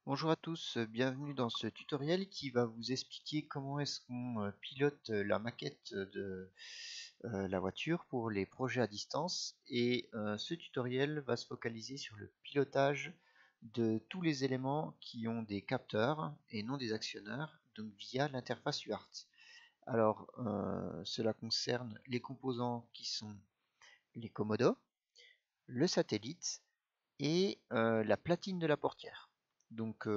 Bonjour à tous, bienvenue dans ce tutoriel qui va vous expliquer comment est-ce qu'on pilote la maquette de la voiture pour les projets à distance. Et ce tutoriel va se focaliser sur le pilotage de tous les éléments qui ont des capteurs et non des actionneurs, donc via l'interface UART. Alors, cela concerne les composants qui sont les commodos, le satellite et la platine de la portière. Donc,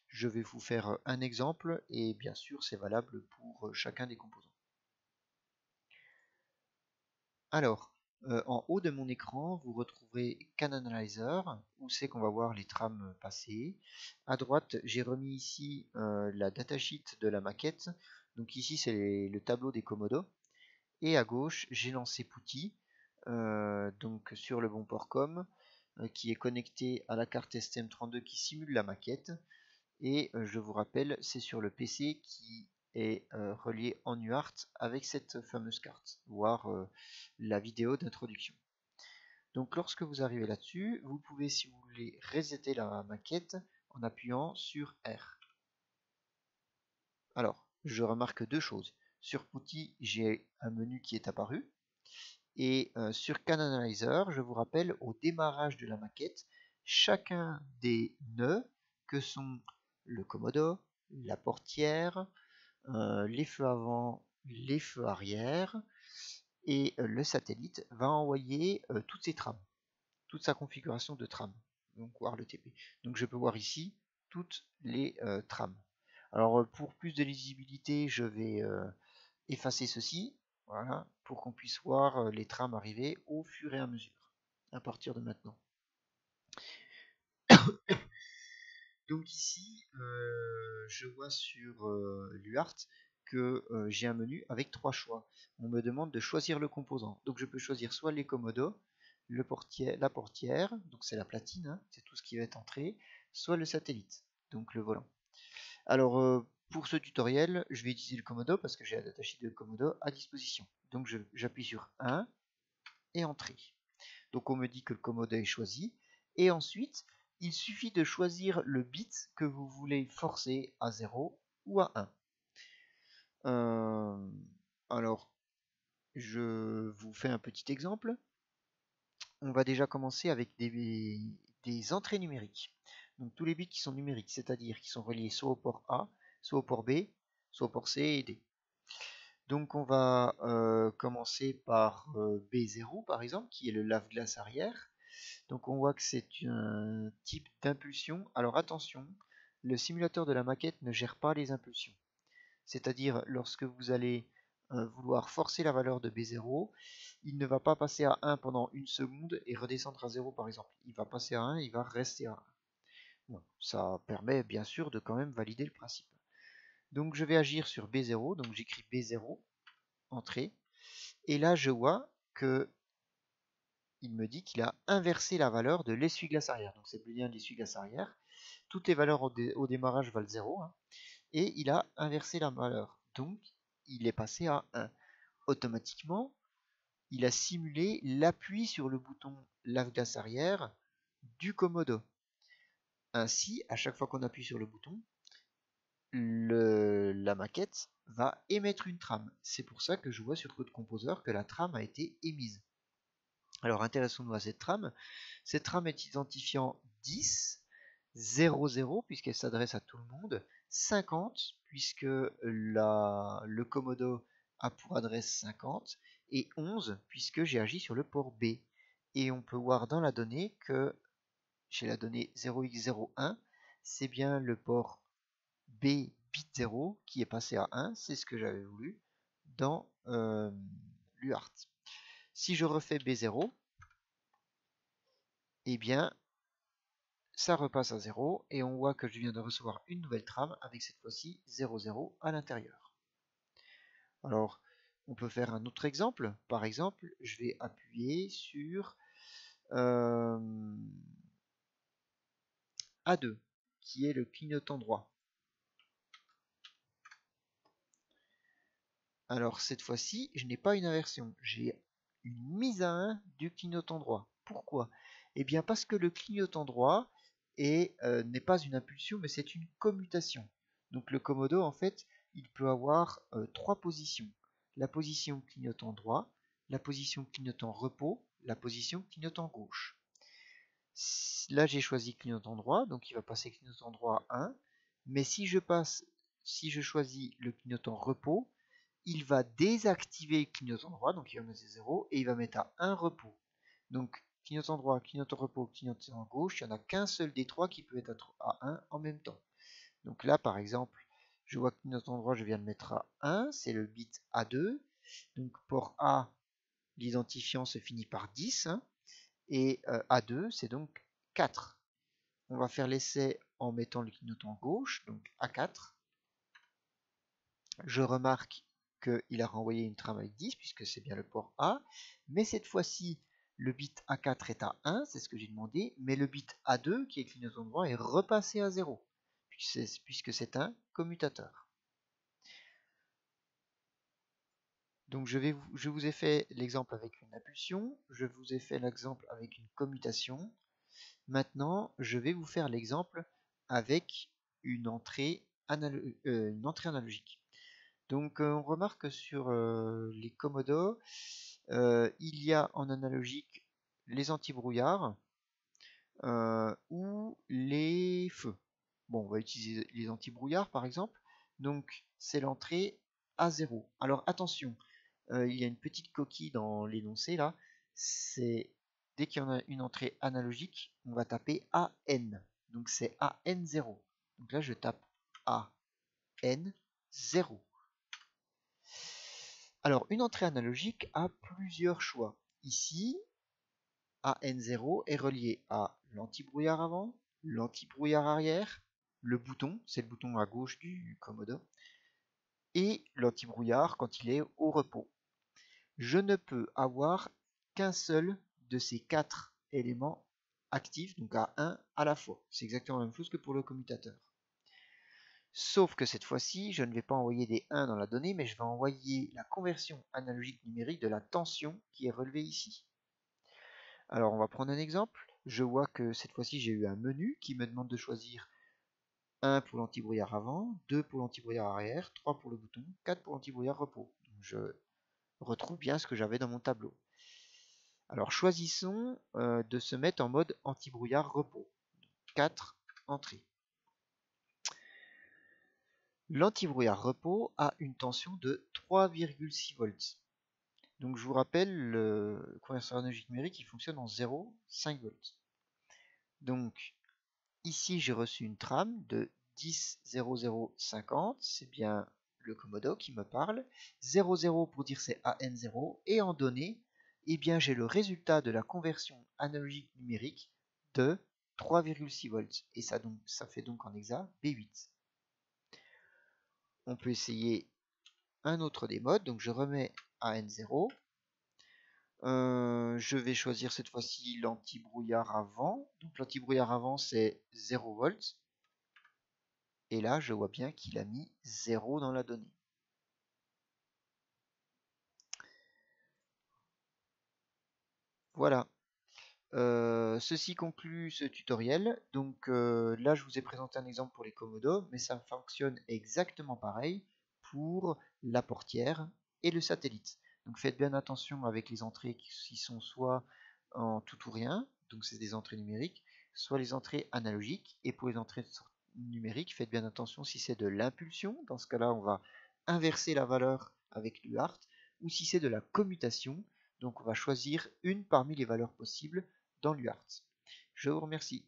je vais vous faire un exemple et bien sûr c'est valable pour chacun des composants. Alors, en haut de mon écran, vous retrouverez Canalizer, où c'est qu'on va voir les trames passer. À droite, j'ai remis ici la datasheet de la maquette. Donc ici, c'est le tableau des commodos. Et à gauche, j'ai lancé PuTTY, donc sur le bon port COM, qui est connecté à la carte STM32 qui simule la maquette. Et je vous rappelle, c'est sur le PC qui est relié en UART avec cette fameuse carte, voire la vidéo d'introduction. Donc lorsque vous arrivez là-dessus, vous pouvez, si vous voulez, resetter la maquette en appuyant sur R. Alors, je remarque deux choses. Sur PuTTY, j'ai un menu qui est apparu. Et sur Canalizer, je vous rappelle, au démarrage de la maquette, chacun des nœuds que sont le commodo, la portière, les feux avant, les feux arrière et le satellite va envoyer toutes ses trames, toute sa configuration de trame, donc voir le TP. Donc je peux voir ici toutes les trames. Alors pour plus de lisibilité, je vais effacer ceci, voilà, pour qu'on puisse voir les trames arriver au fur et à mesure, à partir de maintenant. Donc ici, je vois sur l'UART que j'ai un menu avec trois choix. On me demande de choisir le composant. Donc je peux choisir soit les commodos, la portière, donc c'est la platine, hein, c'est tout ce qui va être entré, soit le satellite, donc le volant. Alors pour ce tutoriel, je vais utiliser le commodo parce que j'ai la datasheet de commodo à disposition. Donc j'appuie sur 1 et entrée. Donc on me dit que le commodo est choisi. Et ensuite, il suffit de choisir le bit que vous voulez forcer à 0 ou à 1. Alors, je vous fais un petit exemple. On va déjà commencer avec des entrées numériques. Donc tous les bits qui sont numériques, c'est-à-dire qui sont reliés soit au port A, soit au port B, soit au port C et D. Donc on va commencer par B0 par exemple, qui est le lave-glace arrière. Donc on voit que c'est un type d'impulsion. Alors attention, le simulateur de la maquette ne gère pas les impulsions. C'est-à-dire lorsque vous allez vouloir forcer la valeur de B0, il ne va pas passer à 1 pendant une seconde et redescendre à 0 par exemple. Il va passer à 1, il va rester à 1. Bon, ça permet bien sûr de quand même valider le principe. Donc je vais agir sur B0, donc j'écris B0, entrée, et là je vois que il me dit qu'il a inversé la valeur de l'essuie-glace arrière. Donc c'est bien l'essuie-glace arrière. Toutes les valeurs au démarrage valent 0. Hein, et il a inversé la valeur. Donc il est passé à 1. Automatiquement, il a simulé l'appui sur le bouton lave-glace arrière du commodo. Ainsi, à chaque fois qu'on appuie sur le bouton, la maquette va émettre une trame. C'est pour ça que je vois sur Code Composer que la trame a été émise. Alors intéressons-nous à cette trame. Cette trame est identifiant 10, 00 puisqu'elle s'adresse à tout le monde, 50 puisque le commodo a pour adresse 50 et 11 puisque j'ai agi sur le port B. Et on peut voir dans la donnée que chez la donnée 0x01, c'est bien le port B bit 0 qui est passé à 1, c'est ce que j'avais voulu dans l'UART. Si je refais B0, eh bien, ça repasse à 0 et on voit que je viens de recevoir une nouvelle trame avec cette fois-ci 0,0 à l'intérieur. Alors, on peut faire un autre exemple. Par exemple, je vais appuyer sur A2, qui est le clignotant droit. Alors, cette fois-ci, je n'ai pas une inversion, j'ai une mise à 1 du clignotant droit. Pourquoi? Eh bien, parce que le clignotant droit et n'est pas une impulsion, mais c'est une commutation. Donc le commodo, en fait, il peut avoir trois positions. La position clignotant droit, la position clignotant repos, la position clignotant gauche. Là, j'ai choisi clignotant droit, donc il va passer clignotant droit 1. Mais si je choisis le clignotant repos, il va désactiver le clignotant droit, donc il va mettre 0, et il va mettre à 1 repos. Donc clignotant droit, clignotant repos, clignotant gauche, il n'y en a qu'un seul des trois qui peut être à 1 en même temps. Donc là, par exemple, je vois que clignotant droit, je viens de mettre à 1, c'est le bit A2. Donc port A, l'identifiant se finit par 10, hein, et A2, c'est donc 4. On va faire l'essai en mettant le clignotant gauche, donc A4. Je remarque qu'il a renvoyé une trame avec 10, puisque c'est bien le port A, mais cette fois-ci, le bit A4 est à 1, c'est ce que j'ai demandé, mais le bit A2, qui est clignotant droit, est repassé à 0, puisque c'est un commutateur. Donc je vous ai fait l'exemple avec une impulsion, je vous ai fait l'exemple avec une commutation. Maintenant, je vais vous faire l'exemple avec une entrée analogique. Donc on remarque que sur les Commodore, il y a en analogique les antibrouillards ou les feux. Bon, on va utiliser les antibrouillards par exemple. Donc c'est l'entrée A0. Alors attention, il y a une petite coquille dans l'énoncé là. C'est dès qu'il y en a une entrée analogique, on va taper AN. Donc c'est AN0. Donc là je tape AN0. Alors, une entrée analogique a plusieurs choix. Ici, AN0 est relié à l'antibrouillard avant, l'antibrouillard arrière, le bouton, c'est le bouton à gauche du Commodore, et l'antibrouillard quand il est au repos. Je ne peux avoir qu'un seul de ces quatre éléments actifs, donc à 1 à la fois. C'est exactement la même chose que pour le commutateur. Sauf que cette fois-ci, je ne vais pas envoyer des 1 dans la donnée, mais je vais envoyer la conversion analogique numérique de la tension qui est relevée ici. Alors on va prendre un exemple. Je vois que cette fois-ci j'ai eu un menu qui me demande de choisir 1 pour l'antibrouillard avant, 2 pour l'antibrouillard arrière, 3 pour le bouton, 4 pour l'antibrouillard repos. Donc je retrouve bien ce que j'avais dans mon tableau. Alors choisissons de se mettre en mode antibrouillard repos. 4 entrées. L'antibrouillard repos a une tension de 3,6 volts. Donc je vous rappelle, le convertisseur analogique numérique il fonctionne en 0,5 volts. Donc ici j'ai reçu une trame de 10,0050, c'est bien le Commodore qui me parle. 00 pour dire c'est AN0 et en données, eh bien j'ai le résultat de la conversion analogique numérique de 3,6 volts et ça fait donc en hexa B8. On peut essayer un autre des modes, donc je remets AN0. Je vais choisir cette fois-ci l'anti-brouillard avant. Donc l'anti-brouillard avant c'est 0 volts. Et là je vois bien qu'il a mis 0 dans la donnée. Voilà. Ceci conclut ce tutoriel. Donc là je vous ai présenté un exemple pour les Commodore, mais ça fonctionne exactement pareil pour la portière et le satellite. Donc faites bien attention avec les entrées qui sont soit en tout ou rien, donc c'est des entrées numériques, soit les entrées analogiques. Et pour les entrées numériques, faites bien attention si c'est de l'impulsion, dans ce cas-là on va inverser la valeur avec l'UART, ou si c'est de la commutation, donc on va choisir une parmi les valeurs possibles dans l'UART. Je vous remercie.